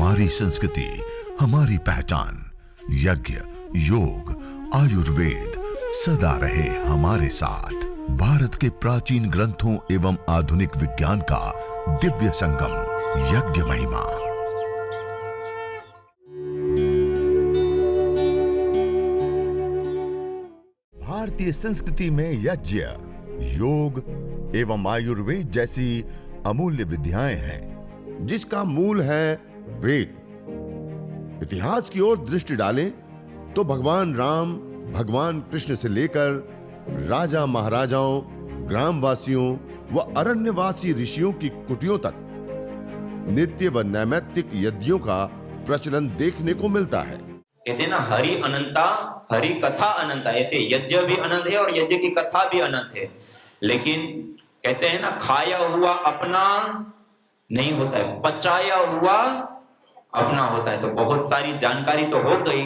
हमारी संस्कृति, हमारी पहचान। यज्ञ, योग, आयुर्वेद सदा रहे हमारे साथ। भारत के प्राचीन ग्रंथों एवं आधुनिक विज्ञान का दिव्य संगम, यज्ञ महिमा। भारतीय संस्कृति में यज्ञ, योग एवं आयुर्वेद जैसी अमूल्य विद्याएं हैं, जिसका मूल है वेद। इतिहास की ओर दृष्टि डालें तो भगवान राम, भगवान कृष्ण से लेकर राजा महाराजाओं, ग्रामवासियों व अरण्यवासी ऋषियों की कुटियों तक नित्य व नैमित्तिक यज्ञों का प्रचलन देखने को मिलता है। कहते हैं ना, हरि अनंता, हरि कथा अनंता। ऐसे यज्ञ भी अनंत है और यज्ञ की कथा भी अनंत है। लेकिन कहते हैं ना, खाया हुआ अपना नहीं होता है, पचाया हुआ अपना होता है। तो बहुत सारी जानकारी तो हो गई,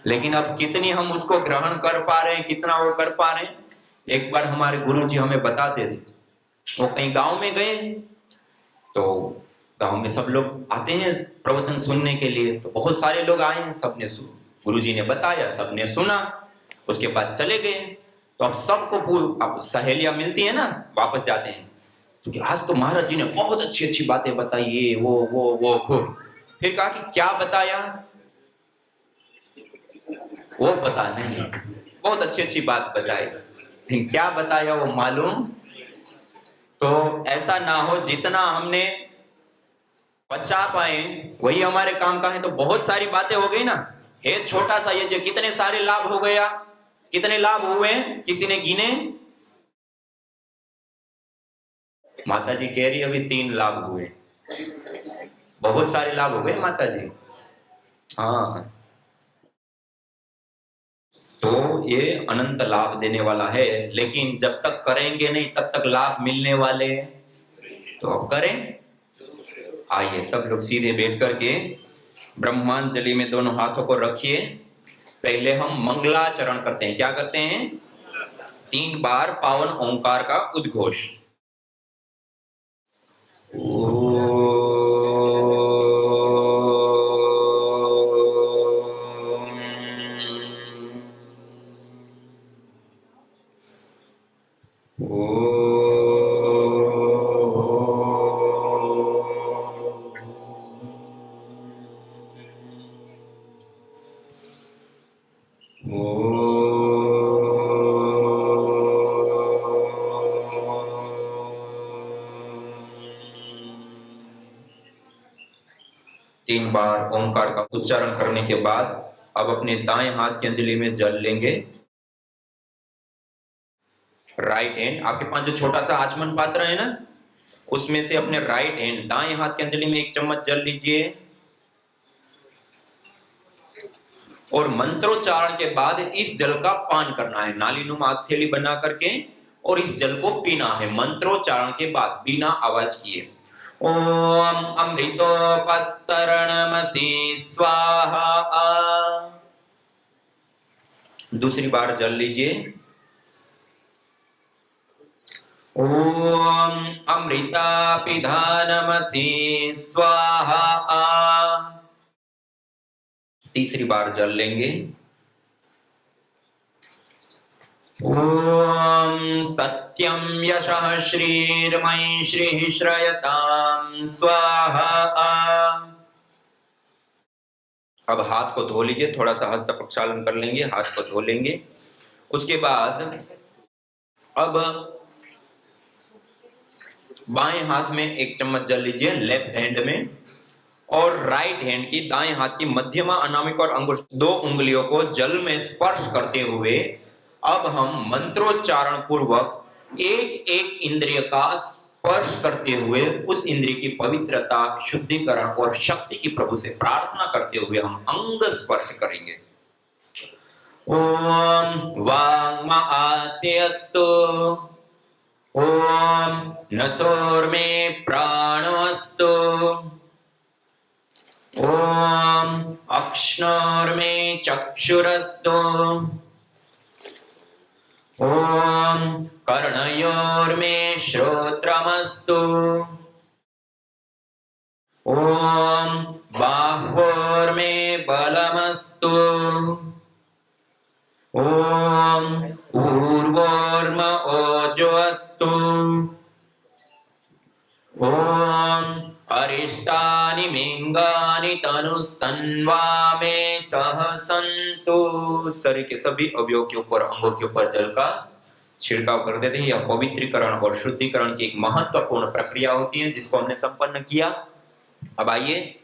लेकिन अब कितनी हम उसको ग्रहण कर पा रहे हैं, कितना वो कर पा रहे हैं। एक बार हमारे गुरुजी हमें बताते थे, वो कहीं गांव में गए, तो गांव में सब लोग आते हैं प्रवचन सुनने के लिए। तो बहुत सारे लोग आए हैं, सबने गुरुजी ने बताया, सबने सुना, उसके बाद चले गए। तो अब सबको अब सहेलियां मिलती है ना, वापस जाते हैं, क्योंकि आज तो महाराज जी ने बहुत अच्छी अच्छी बातें बताई, ये वो खूब। फिर कहा कि क्या बताया, वो पता नहीं, बहुत अच्छी अच्छी बात बताई, क्या बताया वो मालूम। तो ऐसा ना हो जितना हमने पचा पाए वही हमारे काम का है। तो बहुत सारी बातें हो गई ना, है छोटा सा ये, कितने सारे लाभ हो गया, कितने लाभ हुए, किसी ने गिने? माता जी कह रही अभी 3 लाभ हुए। बहुत सारे लाभ हो गए माता जी। हाँ, तो ये अनंत लाभ देने वाला है। लेकिन जब तक करेंगे नहीं तब तक लाभ मिलने वाले हैं। तो अब करें। आइए सब लोग सीधे बैठ करके ब्रह्मांजलि में दोनों हाथों को रखिए। पहले हम मंगलाचरण करते हैं। क्या करते हैं? 3 बार पावन ओंकार का उद्घोष। तीन बार ओंकार का उच्चारण करने के बाद अब अपने दाएं हाथ की अंजलि में जल लेंगे। राइट हैंड, आपके पास जो छोटा सा आचमन पात्र है ना, उसमें से अपने राइट हैंड दाएं हाथ की अंजलि में 1 चम्मच जल लीजिए और मंत्रोच्चारण के बाद इस जल का पान करना है, नालीनुमा हथेली बना करके, और इस जल को पीना है मंत्रोच्चारण के बाद बिना आवाज किए। ओम अमृतोपस्तरणमसि स्वाहा। दूसरी बार जल लीजिए। ओम अमृतापिधानमसि स्वाहा। तीसरी बार जल लेंगे। ओम सत्यम यशः श्रीर्मयि श्रीः श्रयतां स्वाहा। अब हाथ को धो लीजिए, थोड़ा सा हस्त प्रक्षालन कर लेंगे, हाथ को धो लेंगे। उसके बाद अब बाएं हाथ में 1 चम्मच जल लीजिए लेफ्ट हैंड में, और राइट हैंड की दाएं हाथ की मध्यमा, अनामिका और अंगुष्ठ 2 उंगलियों को जल में स्पर्श करते हुए अब हम मंत्रोच्चारण पूर्वक एक एक इंद्रिय का स्पर्श करते हुए उस इंद्रिय की पवित्रता, शुद्धिकरण और शक्ति की प्रभु से प्रार्थना करते हुए हम अंग स्पर्श करेंगे। ओम वांग्मा आस्यस्तु, ओम नसोर्मे प्राणोऽस्तु, ओम अक्ष्णोर्मे चक्षुरस्तु, ओम कर्णयोर्मे श्रोत्रमस्तु, ओम बाह्योर्मे तानि मेंगानि तनुस्तन्वा मे सह सन्तु। शरीर के सभी अवयवों के ऊपर, अंगों के ऊपर जल का छिड़काव कर देते हैं। यह पवित्रीकरण और शुद्धिकरण की एक महत्वपूर्ण प्रक्रिया होती है जिसको हमने संपन्न किया। अब आइए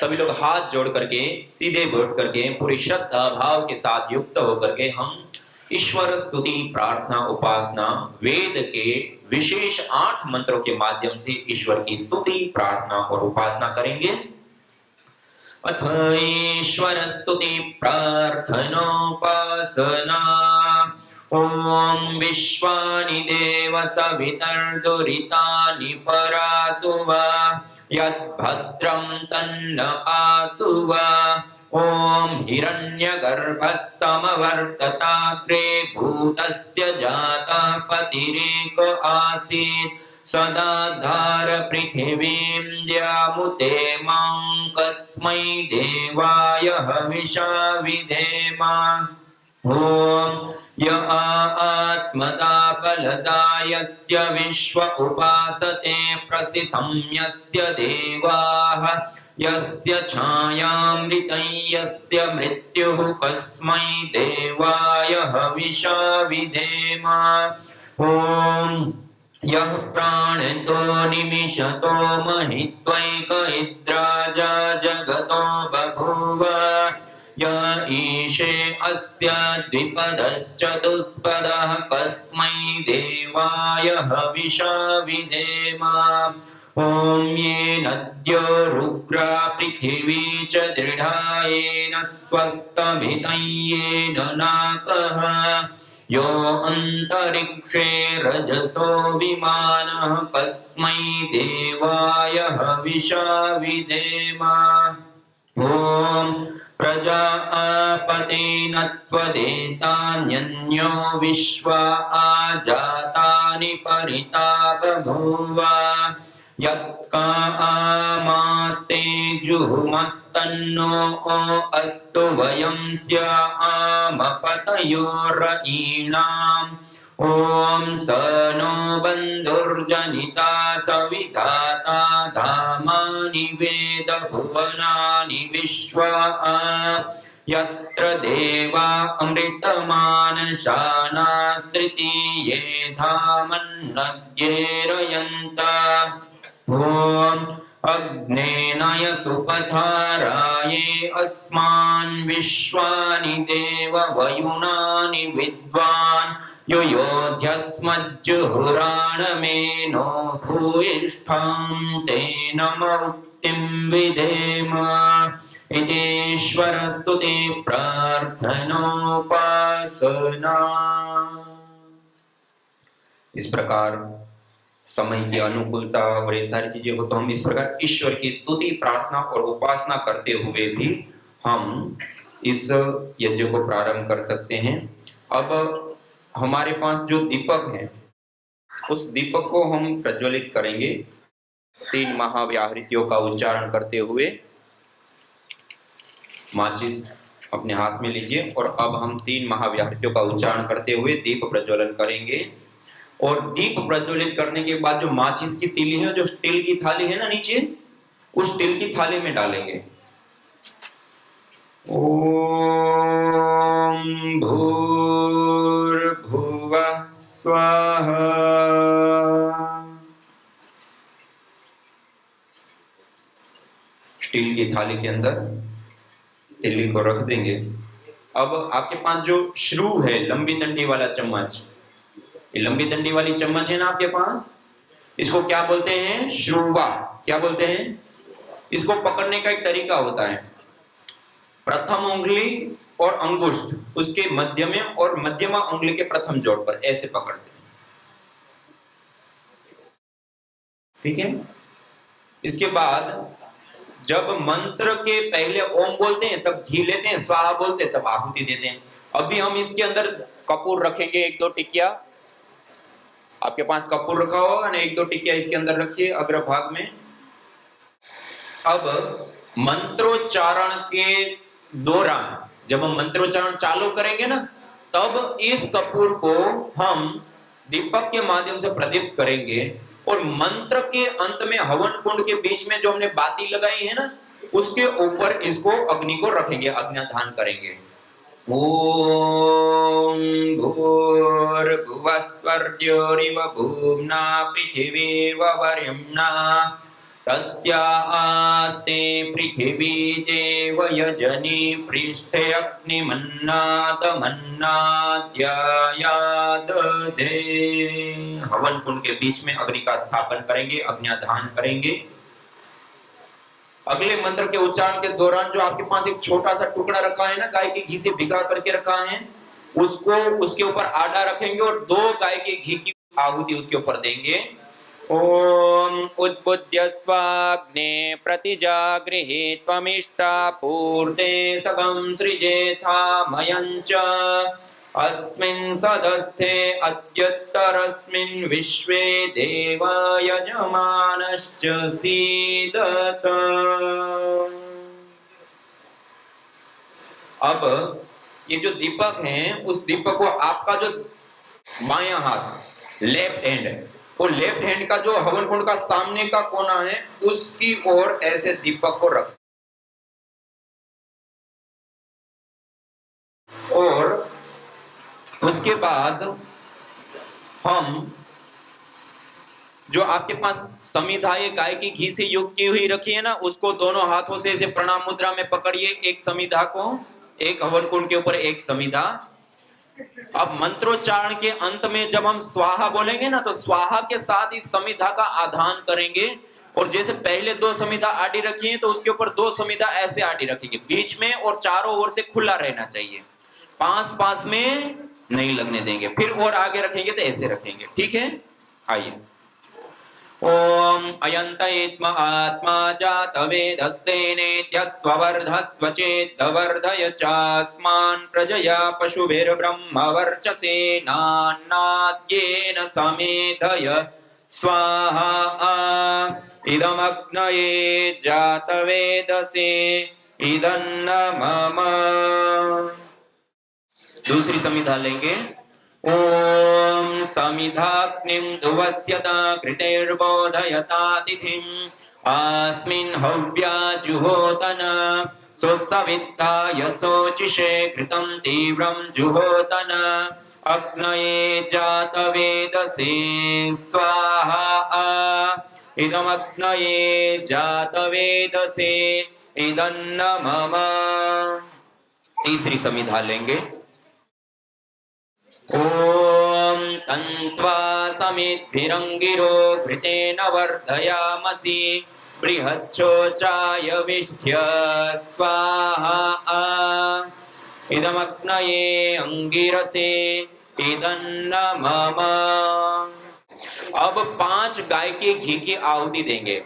सभी लोग हाथ जोड़ करके सीधे बैठ करके पूरी श्रद्धा भाव के साथ युक्त होकर के हम ईश्वर स्तुति प्रार्थना उपासना वेद के विशेष 8 मंत्रों के माध्यम से ईश्वर की स्तुति प्रार्थना और उपासना करेंगे। अथ ईश्वर स्तुति प्रार्थनोपासना। ओम विश्वानि देव सवितर्दुरितानि परासुवा यद्भद्रं तन्न आसुवा। ओम हिरण्यगर्भः समवर्तताग्रे भूतस्य जातः पतिरेक आसीत् सदाधार पृथिवीं द्यामुते मां कस्मै देवाय हविषा विधेम। ओम य आत्मदा बलदा यस्य विश्व उपासते प्रसिसंयस्य देवाः यस्य छायामृतं यस्य मृत्युः कस्मै देवाय हविषा विधेम। ओम यः प्राणतो निमिषतो महित्वैकइन्द्राजा जगतो बभूव य ईशे अस्य द्विपदश्चतुष्पदः कस्मै देवाय हविषा विधेम। ओम ये नद्यो रुग्रा पृथिवी च दृढा येन स्वस्तमितं येन नाकः यो अंतरिक्षे रजसो विमानः कस्मै देवाय हविषा विधेम। ओम प्रजापतिनत्वदेतान्यन्यो विश्वा आजातानि परिता बभूव यत्का आमास्ते जुहुमस्तन्नो अस्तु वयं स्यामपतयोरयीणाम्। ओम स नो बन्धुर्जनिता सविधाता धामानि वेद भुवनानि विश्वा यत्र देवा अमृतमानशानास्तृतीये धामन्नद्येरयन्त। ओम अग्नेनाय सुपथाराये अस्मान् विश्वानि देव वयुनानि विद्वान् योयोध्यस्मज्जुहुराणमेनो भूयिष्ठां तेन मुक्तिं विधेम। इतीश्वर स्तुति प्रार्थनोपासना। इस प्रकार समय की अनुकूलता और ये सारी चीजें हो तो हम इस प्रकार ईश्वर की स्तुति प्रार्थना और उपासना करते हुए भी हम इस यज्ञ को प्रारंभ कर सकते हैं। अब हमारे पास जो दीपक है उस दीपक को हम प्रज्वलित करेंगे 3 महाव्याहृतियों का उच्चारण करते हुए। माचिस अपने हाथ में लीजिए और अब हम 3 महाव्याहृतियों का उच्चारण करते हुए दीप प्रज्वलन करेंगे। और दीप प्रज्वलित करने के बाद जो माचिस की तीली है, जो स्टील की थाली है ना नीचे, उस स्टील की थाली में डालेंगे। ओम भूर्भुवः स्वाहा। स्टील की थाली के अंदर तीली को रख देंगे। अब आपके पास जो श्रू है, लंबी डंडी वाला चम्मच, ये लंबी डंडी वाली चम्मच है ना आपके पास, इसको क्या बोलते हैं? श्रुवा। क्या बोलते हैं? इसको पकड़ने का एक तरीका होता है, प्रथम उंगली और अंगुष्ठ उसके मध्य में और मध्यमा उंगली के प्रथम जोड़ पर ऐसे पकड़ते हैं, ठीक है। इसके बाद जब मंत्र के पहले ओम बोलते हैं तब घी लेते हैं, स्वाहा बोलते हैं तब आहुति देते हैं। अभी हम इसके अंदर कपूर रखेंगे, 1-2 टिकिया। आपके पास कपूर रखा होगा ना, 1-2 टिकिया इसके अंदर रखिए अग्रभाग में। अब मंत्रोच्चारण के दौरान जब हम मंत्रोच्चारण चालू करेंगे ना, तब इस कपूर को हम दीपक के माध्यम से प्रदीप्त करेंगे और मंत्र के अंत में हवन कुंड के बीच में जो हमने बाती लगाई है ना, उसके ऊपर इसको अग्नि को रखेंगे, अग्न्याधान करेंगे। ओम भूर्भुवस्वर्योरिव भूम्ना पृथिवीर्वरेण्या तस्या आस्ते पृथिवी देवयजनी पृष्ठे अग्निमन्नादमन्नाद्यायादधे। हवन कुंड के बीच में अग्नि का स्थापन करेंगे, अग्न्याधान करेंगे। अगले मंत्र के उच्चारण के दौरान जो आपके पास एक छोटा सा टुकड़ा रखा है ना, गाय के घी से भिगा करके रखा है, उसको उसके ऊपर आडा रखेंगे और 2 गाय के घी की आहुति उसके ऊपर देंगे। ओम उद्बुद्ध्य स्वाग्ने प्रतिजागृहे त्वमिष्टा पूर्ते सगं सृजेथा मयञ्च अस्मिन् सदस्थे अद्युत्तरस्मिन् विश्वे देव यजमानश्च सीदत। अब ये जो दीपक है, उस दीपक को आपका जो बायां हाथ लेफ्ट हैंड, वो लेफ्ट हैंड का जो हवन कुंड का सामने का कोना है, उसकी ओर ऐसे दीपक को रख, और उसके बाद हम जो आपके पास समिधा ये गाय की घी से युक्त की हुई रखी है ना, उसको दोनों हाथों से ऐसे प्रणाम मुद्रा में पकड़िए, एक समिधा को, एक हवन कुंड के ऊपर एक समिधा। अब मंत्रोच्चारण के अंत में जब हम स्वाहा बोलेंगे ना, तो स्वाहा के साथ इस समिधा का आधान करेंगे, और जैसे पहले 2 समिधा आड़ी रखी है, तो उसके ऊपर 2 समिधा ऐसे आड़ी रखेंगे बीच में, और चारों ओर से खुला रहना चाहिए, पास में नहीं लगने देंगे। फिर और आगे रखेंगे तो ऐसे रखेंगे, ठीक है। आइए। ओम अयंतयेत्म आत्मा जातवेदस्तेनेत्यस्वर्धस्वचेद्वर्धय चास्मान् प्रजया पशुभिर्ब्रह्मवर्चसेनान्नाद्येन समेधय स्वाहा इदमग्नये जातवेदसे इदन्न मम। दूसरी समिधा लेंगे। ओम समिधाग्निं धुवस्यता कृतेर्बोधयता तिथिं अस्मिन् हव्या जुहोतन सुसवित्ताय शोचिषे कृतं तीव्रं जुहोतन अग्नये जातवेदसे स्वाहा इदमग्नये जातवेदसे इदन्न मम। तीसरी समिधा लेंगे। ओम तन्त्वा समिद्भिरंगिरो घृतेन वर्धयामसि बृहच्छोचाय विष्ठ्य स्वाहा इदमग्नये अंगिरसे इदन्न मम। अब 5 गाय के घी की आहुति देंगे।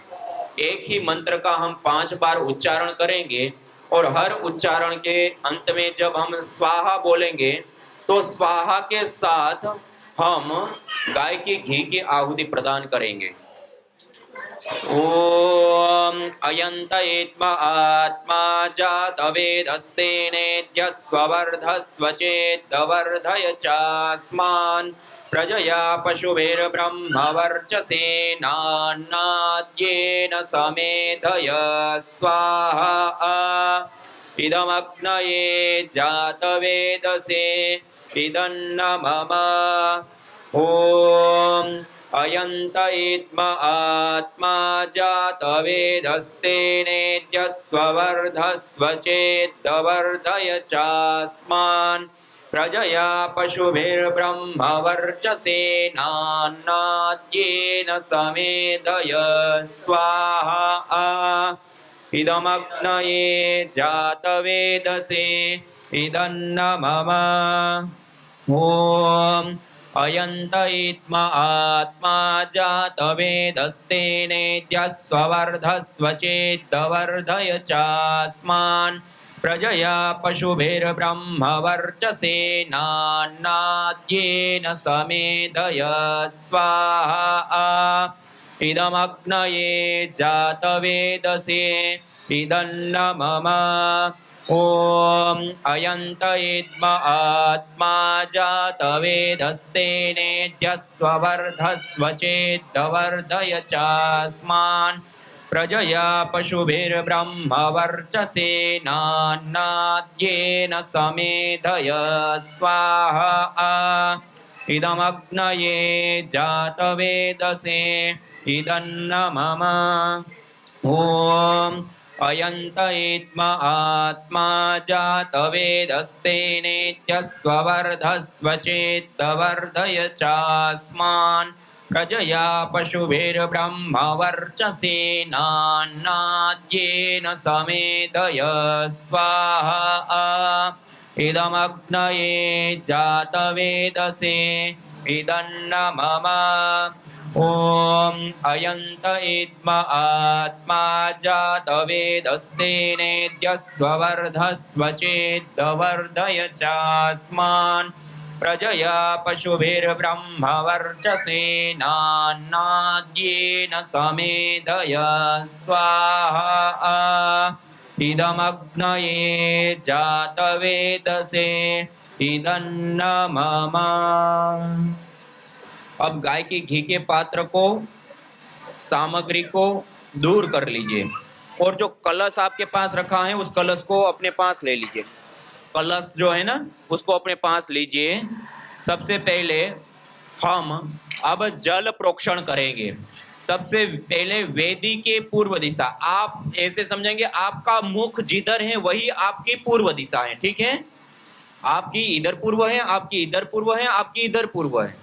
एक ही मंत्र का हम 5 बार उच्चारण करेंगे, और हर उच्चारण के अंत में जब हम स्वाहा बोलेंगे, तो स्वाहा के साथ हम गाय के घी की आहुति प्रदान करेंगे। ओम अयंतयेत्म आत्मा जातवेदस्तेनेत्यस्वर्धस्वचेद्वर्धय चास्मान् प्रजया पशुभिर्ब्रह्मवर्चसेनान्नाद्येन समेधय स्वाहा इदमग्नये जातवेदसे इदन्न मम। ओम अयंतयेत्म आत्मा जातवेदस्तेनेत्यस्वर्धस्वचेद्वर्धय चास्मान् प्रजया पशुभिर्ब्रह्मवर्चसेनान्नाद्येन समेधय स्वाहा इदमग्नये जातवेदसे इदन्न मम। ओम अयंतयेत्म आत्मा जातवेदस्तेनेत्यस्वर्धस्वचेद्वर्धय चास्मान् प्रजया पशुभिर्ब्रह्मवर्चसेनान्नाद्येन समेधय स्वाहा इदमग्नये जातवेदसे इदन्न मम। ॐ अयन्त इद्म आत्मा जातवेदस्तेनेत्यस्ववर्धस्व चेद्वर्धय चास्मान् प्रजया पशुभिर्ब्रह्मवर्चसेनान्नाद्येन समेधय स्वाहा इदमग्नये जातवेदसे इदन्न मम ॐ अयन्त इद्म आत्मा जातवेदस्तेनेत्यस्ववर्धस्व चेद्वर्धय चास्मान् प्रजया पशुभिर्ब्रह्मवर्चसेनान्नाद्येन समेधय स्वाहा इदमग्नये जातवेदसे इदन्न मम ॐ अयन्त इद्म आत्मा जातवेदस्तेनेत्यस्ववर्धस्व चेद्वर्धय चास्मान् प्रजया पशुभिर्ब्रह्मवर्चसेनान्नाद्येन समेधय स्वाहा इदमग्नये जातवेदसे इदन्न मम। अब गाय के घी के पात्र को, सामग्री को दूर कर लीजिए और जो कलश आपके पास रखा है उस कलश को अपने पास ले लीजिए। कलश जो है ना उसको अपने पास लीजिए। सबसे पहले हम अब जल प्रोक्षण करेंगे। सबसे पहले वेदी के पूर्व दिशा, आप ऐसे समझेंगे आपका मुख जिधर है वही आपकी पूर्व दिशा है, ठीक है। आपकी इधर पूर्व है, आपकी इधर पूर्व है, आपकी इधर पूर्व है,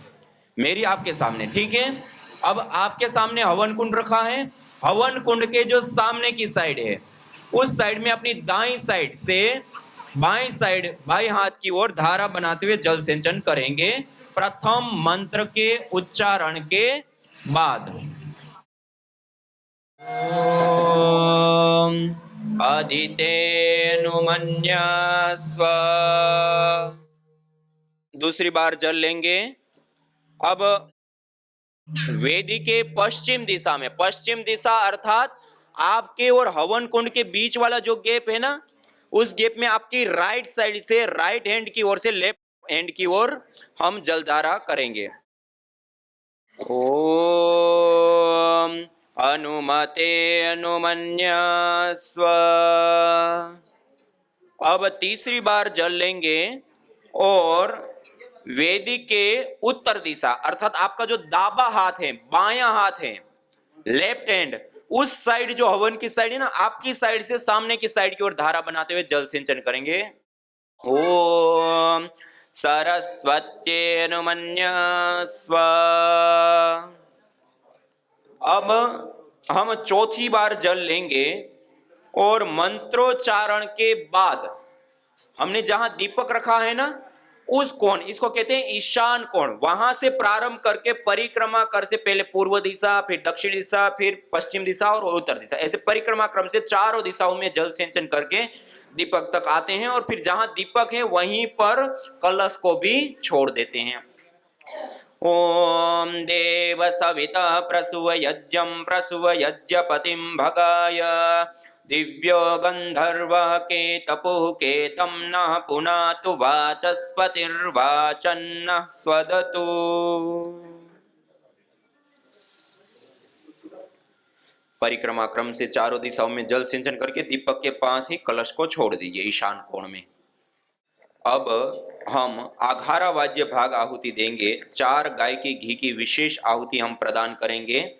मेरी आपके सामने, ठीक है। अब आपके सामने हवन कुंड रखा है। हवन कुंड के जो सामने की साइड है उस साइड में अपनी दाईं साइड से बाईं साइड, बाईं हाथ की ओर धारा बनाते हुए जल सिंचन करेंगे प्रथम मंत्र के उच्चारण के बाद। ओम अदितेनुमन्यस्व। दूसरी बार जल लेंगे। अब वेदी के पश्चिम दिशा में, पश्चिम दिशा अर्थात आपके और हवन कुंड के बीच वाला जो गैप है ना, उस गैप में आपकी राइट साइड से, राइट हैंड की ओर से लेफ्ट हैंड की ओर हम जलधारा करेंगे। ओम अनुमते अनुमन्यस्व। अब तीसरी बार जल लेंगे और वेदी के उत्तर दिशा अर्थात आपका जो दाबा हाथ है, बायां हाथ है, लेफ्ट हैंड, उस साइड जो हवन की साइड है ना, आपकी साइड से सामने की साइड की ओर धारा बनाते हुए जल सिंचन करेंगे। ओम सरस्वत्यनुमन्यस्व। अब हम चौथी बार जल लेंगे और मंत्रोच्चारण के बाद हमने जहां दीपक रखा है ना उस कोण, इसको कहते हैं ईशान कोण, वहां से प्रारंभ करके परिक्रमा कर से पहले पूर्व दिशा, फिर दक्षिण दिशा, फिर पश्चिम दिशा और उत्तर दिशा, ऐसे परिक्रमा क्रम से चारों दिशाओं में जल सिंचन करके दीपक तक आते हैं और फिर जहां दीपक है वहीं पर कलश को भी छोड़ देते हैं। ओम देव सविता प्रसुव यज्ञं प्रसुव यज्ञपतिं भगाय दिव्यो गंधर्व के तपुः केतं नः पुनातु वाचस्पतिर्वाचन्नः स्वदतु। परिक्रमा क्रम से चारों दिशाओं में जल सिंचन करके दीपक के पास ही कलश को छोड़ दीजिए ईशान कोण में। अब हम आघारा वाद्य भाग आहुति देंगे। 4 गाय के घी की विशेष आहुति हम प्रदान करेंगे।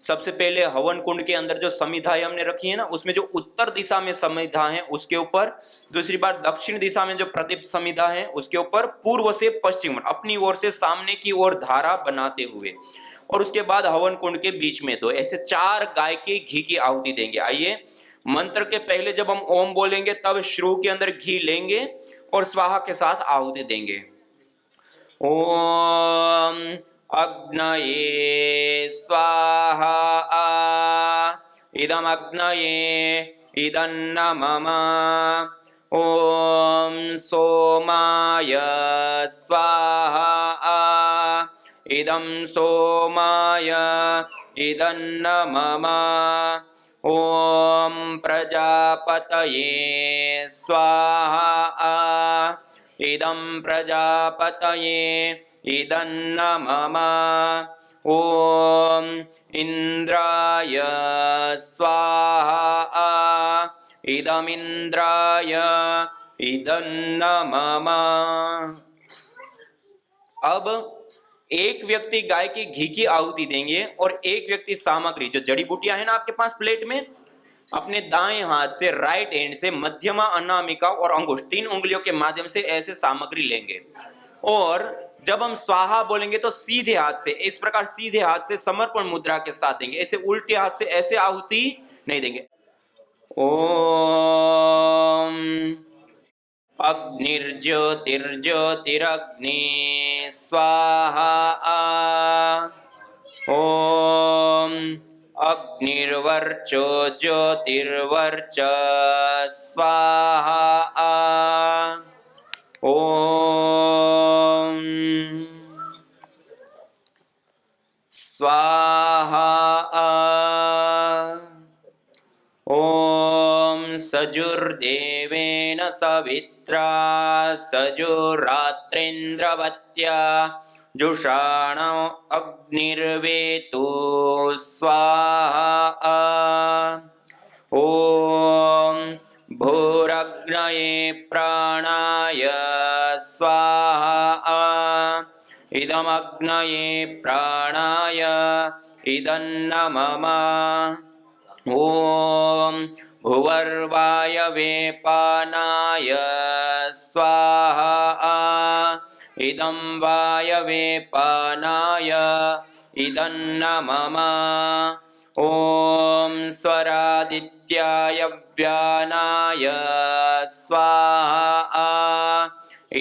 सबसे पहले हवन कुंड के अंदर जो समिधाएं हमने रखी है ना, उसमें जो उत्तर दिशा में समिधा है उसके ऊपर, दूसरी बार दक्षिण दिशा में जो प्रदीप्त समिधा है उसके ऊपर, पूर्व से पश्चिम अपनी ओर से सामने की ओर धारा बनाते हुए, और उसके बाद हवन कुंड के बीच में दो, ऐसे 4 गाय के घी की आहुति देंगे। आइए, मंत्र के पहले जब हम ओम बोलेंगे तब श्रु के अंदर घी लेंगे और स्वाहा के साथ आहुति देंगे। ओम अग्नये स्वाहा इदम अग्नये इदन्न मम। ओम सोमाय स्वाहा इदं सोमाय इदन्न मम। ॐ प्रजापतये स्वाहा इदं प्रजापतये इदं न मम ॐ इन्द्राय स्वाहा इदमिन्द्राय इदं न मम। अब एक व्यक्ति गाय की घी की आहुति देंगे और एक व्यक्ति सामग्री जो जड़ी बूटियां हैं ना आपके पास प्लेट में, अपने दाएं हाथ से राइट हैंड से मध्यमा, अनामिका और अंगुष्ठ 3 उंगलियों के माध्यम से ऐसे सामग्री लेंगे और जब हम स्वाहा बोलेंगे तो सीधे हाथ से, इस प्रकार सीधे हाथ से समर्पण मुद्रा के साथ देंगे, ऐसे उल्टे हाथ से ऐसे आहुति नहीं देंगे। ओम अग्निर्ज्योतिर्ज्योतिरग्नि स्वाहा ओम अग्निर्वर्चो ज्योतिर्वर्च स्वाहा ओम स्वाहा ओम सजुर्देवेन सवित्रा सजुरात्रेन्द्रवत्या जुषाणो अग्निर्वेतो स्वाहा ओम भूरग्नये प्राणाय स्वाहा इदमग्नये प्राणाय इदं न मम ओम भुवर्वायवे पानाय स्वाहा इदं वायवे पानाय इदं न मम ओम स्वरादित्याय व्यानाय स्वाहा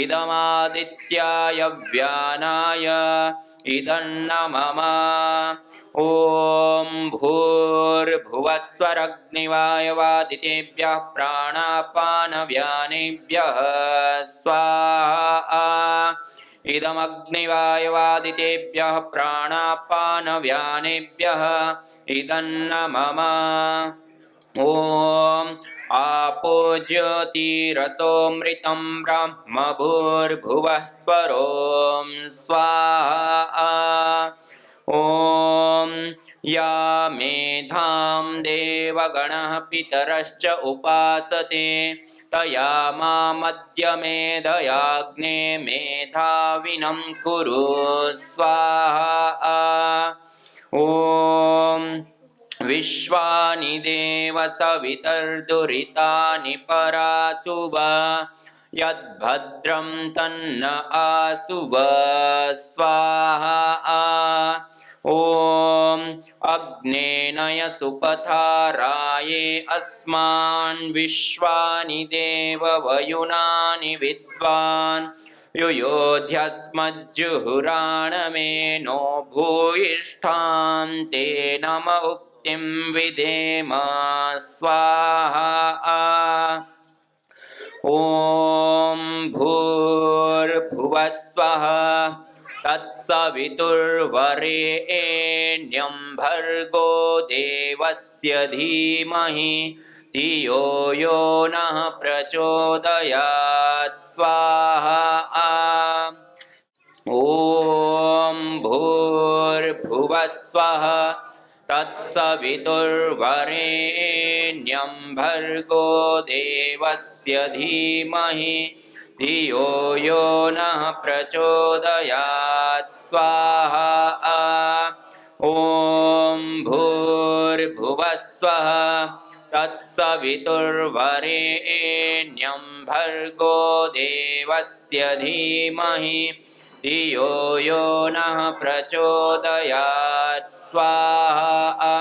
इदमादित्याय व्यानाय इदं न मम ओम भूर्भुवस्वरग्निवायवादितेभ्यः प्राणापानव्यानेभ्यः स्वाहा इदमग्निवायवादितेभ्यः प्राणापानव्यानेभ्यः इदं न मम ओम आपो ज्योतिरसोमृतं ब्रह्म भूर्भुवः स्वरों स्वाहा ओम या मेधां देवगणः पितरश्च उपासते तया मामद्य मेधयाग्ने मेधाविनं कुरु स्वाहा ओम विश्वानि देव सवितर्दुरितानि परासुव यद्भद्रं तन्न आसुव स्वाहा ओम अग्नेनय सुपथाराये अस्मान् विश्वानि देव वयुनानि विद्वान् युयोध्यस्मज्जुहुराणमेनो भूयिष्ठान् ते नम उक्तिं विधेम स्वाहा ओम भूर्भुवस्वः तत्सवितुर्वरेण्यं भर्गो देवस्य धीमहि धियो यो नः प्रचोदयात् स्वाहा ओम भूर्भुवस्वः तत्सवितुर्वरेण्यं भर्गो देवस्य धीमहि धियो यो नः प्रचोदयात् स्वाहा ओम भूर्भुवस्वः तत्सवितुर्वरेण्यं भर्गो देवस्य धीमहि धियो यो नः प्रचोदयात् स्वाहा।